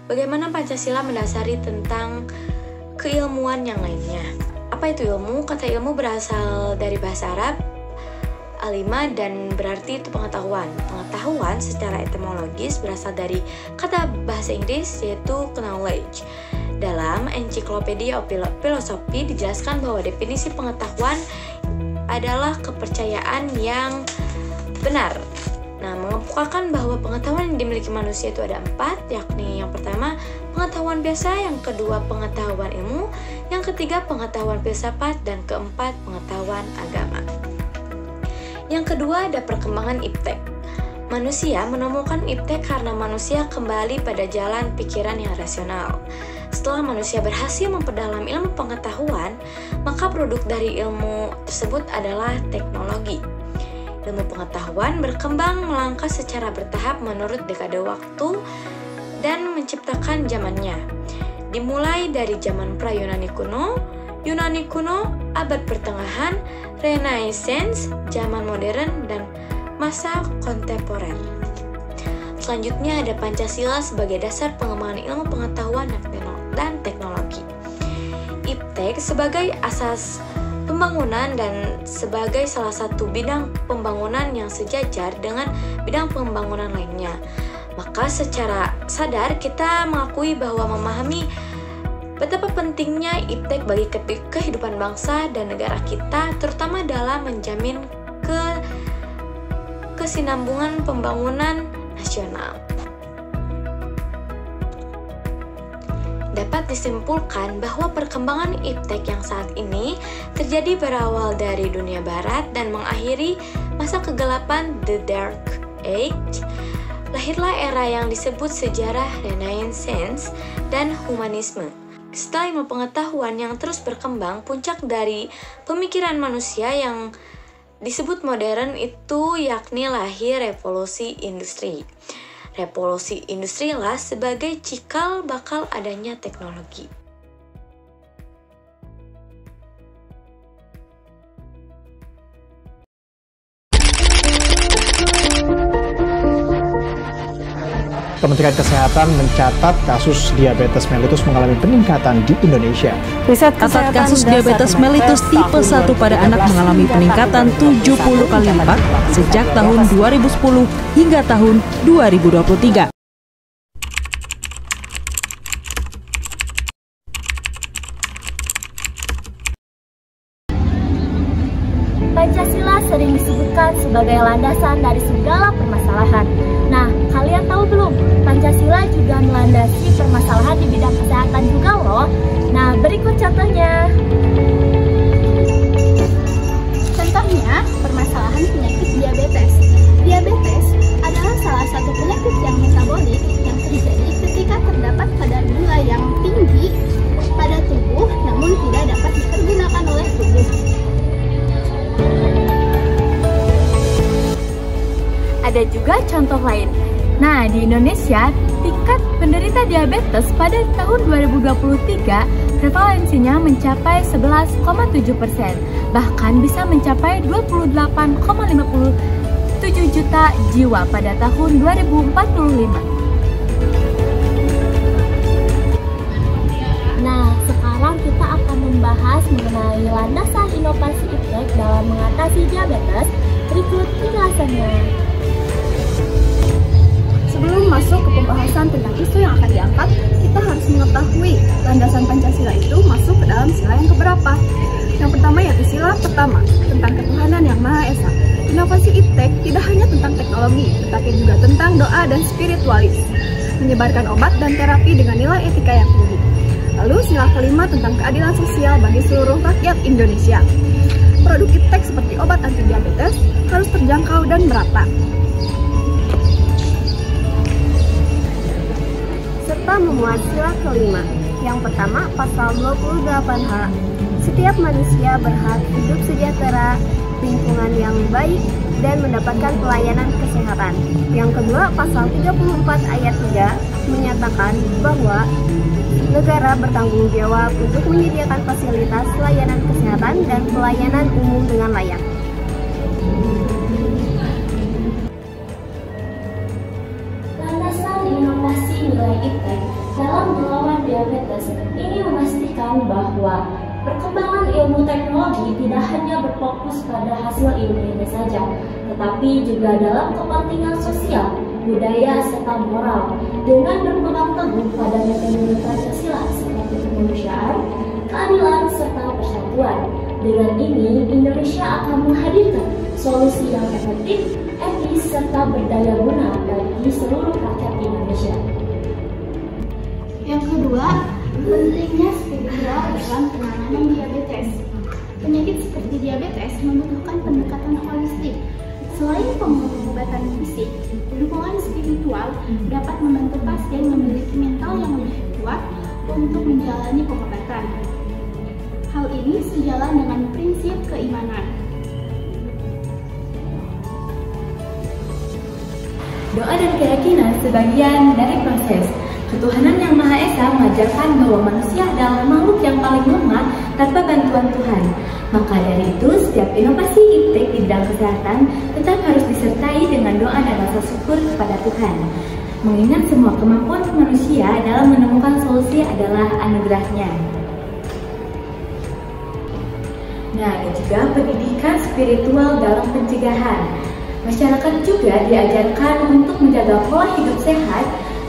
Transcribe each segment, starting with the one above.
bagaimana Pancasila mendasari tentang keilmuan yang lainnya. Apa itu ilmu? Kata ilmu berasal dari bahasa Arab alima dan berarti itu pengetahuan. Pengetahuan secara etimologis berasal dari kata bahasa Inggris yaitu knowledge. Dalam Encyclopedia of Philosophy dijelaskan bahwa definisi pengetahuan adalah kepercayaan yang benar. Nah, mengemukakan bahwa pengetahuan yang dimiliki manusia itu ada 4, yakni yang pertama pengetahuan biasa, yang kedua pengetahuan ilmu, yang ketiga pengetahuan filsafat, dan keempat pengetahuan agama. Yang kedua ada perkembangan iptek. Manusia menemukan iptek karena manusia kembali pada jalan pikiran yang rasional. Setelah manusia berhasil memperdalam ilmu pengetahuan, maka produk dari ilmu tersebut adalah teknologi. Ilmu pengetahuan berkembang melangkah secara bertahap menurut dekade waktu dan menciptakan zamannya. Dimulai dari zaman pra-Yunani kuno, abad pertengahan, Renaissance, zaman modern, dan masa kontemporer. Selanjutnya ada Pancasila sebagai dasar pengembangan ilmu pengetahuan dan teknologi. Iptek sebagai asas pembangunan dan sebagai salah satu bidang pembangunan yang sejajar dengan bidang pembangunan lainnya. Maka secara sadar kita mengakui bahwa memahami betapa pentingnya iptek bagi kehidupan bangsa dan negara kita, terutama dalam menjamin kesinambungan pembangunan nasional. Dapat disimpulkan bahwa perkembangan iptek yang saat ini terjadi berawal dari dunia barat dan mengakhiri masa kegelapan The Dark Age. Lahirlah era yang disebut sejarah Renaissance dan humanisme. Setelah ilmu pengetahuan yang terus berkembang, puncak dari pemikiran manusia yang disebut modern itu yakni lahir revolusi industri. Revolusi industri lah sebagai cikal bakal adanya teknologi. Kementerian Kesehatan mencatat kasus diabetes mellitus mengalami peningkatan di Indonesia. Riset kesehatan kasus diabetes mellitus tipe 1 pada anak mengalami peningkatan 70 kali lipat sejak tahun 2010 hingga tahun 2023. Pancasila sering disebutkan sebagai landasan dari segala permasalahan. Nah, kalian tahu belum? Pancasila juga melandasi permasalahan di bidang kesehatan juga loh. Nah, berikut contohnya. Contohnya, permasalahan penyakit diabetes. Diabetes adalah salah satu penyakit yang metabolik yang terjadi ketika terdapat kadar gula yang tinggi pada tubuh namun tidak dapat dipergunakan oleh tubuh. Ada juga contoh lain. Nah, di Indonesia, tingkat penderita diabetes pada tahun 2023 prevalensinya mencapai 11,7%, bahkan bisa mencapai 28,57 juta jiwa pada tahun 2045. Nah, sekarang kita akan membahas mengenai landasan inovasi iptek dalam mengatasi diabetes. Berikut penjelasannya. Sebelum masuk ke pembahasan tentang isu yang akan diangkat, kita harus mengetahui landasan Pancasila itu masuk ke dalam sila yang keberapa. Yang pertama yaitu sila pertama, tentang ketuhanan yang Maha Esa. Inovasi iptek tidak hanya tentang teknologi, tetapi juga tentang doa dan spiritualis, menyebarkan obat dan terapi dengan nilai etika yang tinggi. Lalu sila kelima tentang keadilan sosial bagi seluruh rakyat Indonesia. Produk iptek seperti obat anti diabetes harus terjangkau dan merata. Serta memuat sila kelima. Yang pertama, pasal 28H. Setiap manusia berhak hidup sejahtera, lingkungan yang baik, dan mendapatkan pelayanan kesehatan. Yang kedua, pasal 34 ayat 3 menyatakan bahwa negara bertanggung jawab untuk menyediakan fasilitas layanan kesehatan dan pelayanan umum dengan layak. Landasan inovasi nilai sebagai IPTEK dalam melawan diabetes ini memastikan bahwa perkembangan ilmu teknologi tidak hanya berfokus pada hasil ilmiahnya saja, tetapi juga dalam kepentingan sosial, budaya, serta moral dengan berpegang teguh pada metode Pancasila seperti kemanusiaan, keadilan, serta persatuan. Dengan ini, Indonesia akan menghadirkan solusi yang efektif, etis, serta berdaya guna bagi seluruh rakyat Indonesia. Yang kedua, pentingnya spiritual dalam penanganan diabetes. Penyakit seperti diabetes membutuhkan pendekatan holistik. Selain pengobatan fisik, dukungan spiritual dapat membantu pasien memiliki mental yang lebih kuat untuk menjalani pengobatan. Hal ini sejalan dengan prinsip keimanan. Doa dan keyakinan sebagian dari proses. Ketuhanan Yang Maha Esa mengajarkan bahwa manusia adalah makhluk yang paling lemah tanpa bantuan Tuhan. Maka dari itu, setiap inovasi IPTEK di bidang kesehatan tetap harus disertai dengan doa dan rasa syukur kepada Tuhan. Mengingat semua kemampuan manusia dalam menemukan solusi adalah anugerahnya. Nah, dan juga pendidikan spiritual dalam pencegahan. Masyarakat juga diajarkan untuk menjaga pola hidup sehat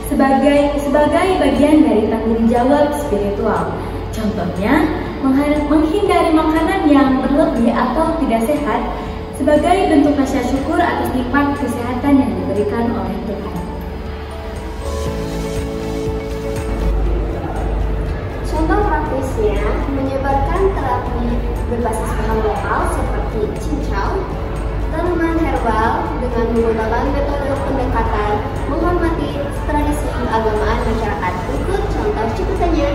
sebagai bagian dari tanggung jawab spiritual. Contohnya, menghindari makanan yang berlebih atau tidak sehat sebagai bentuk rasa syukur atas nikmat kesehatan yang diberikan oleh Tuhan. Contoh praktisnya menyebarkan terapi berbasis bahan lokal seperti cincau, tanaman herbal dengan menggunakan metode pendekatan menghormati tradisi keagamaan masyarakat. Berikut contoh cuplikannya.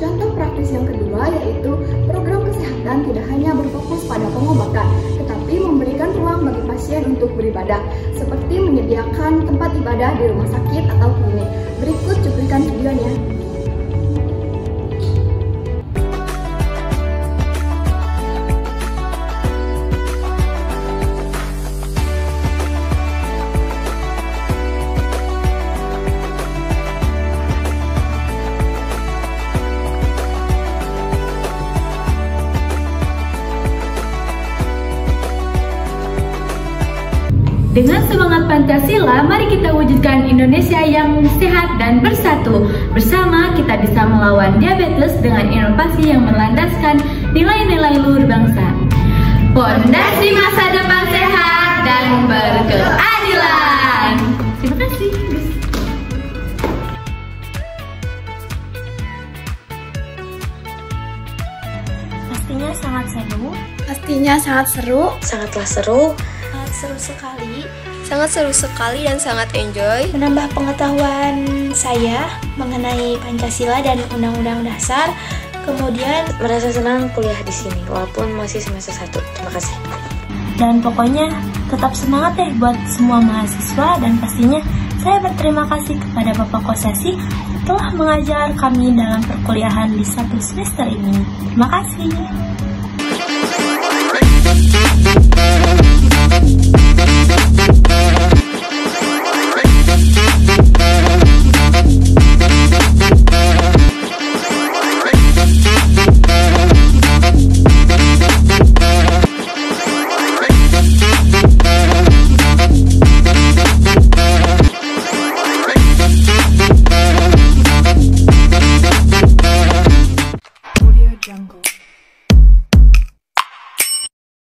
Contoh praktis yang kedua yaitu program kesehatan tidak hanya berfokus pada pengobatan, tetapi memberikan ruang bagi pasien untuk beribadah, seperti menyediakan tempat ibadah di rumah sakit atau klinik. Berikut cuplikan videonya. Dengan semangat Pancasila, mari kita wujudkan Indonesia yang sehat dan bersatu. Bersama kita bisa melawan diabetes dengan inovasi yang berlandaskan nilai-nilai luhur bangsa. Pondasi masa depan sehat dan berkeadilan. Terima kasih. Pastinya sangat seru. Sangatlah seru. Sangat seru sekali dan sangat enjoy. Menambah pengetahuan saya mengenai Pancasila dan Undang-Undang Dasar. Kemudian Merasa senang kuliah di sini walaupun masih semester 1. Terima kasih. dan pokoknya tetap semangat deh buat semua mahasiswa, dan pastinya saya berterima kasih kepada Bapak Kosasi telah mengajar kami dalam perkuliahan di 1 semester ini. Terima kasih.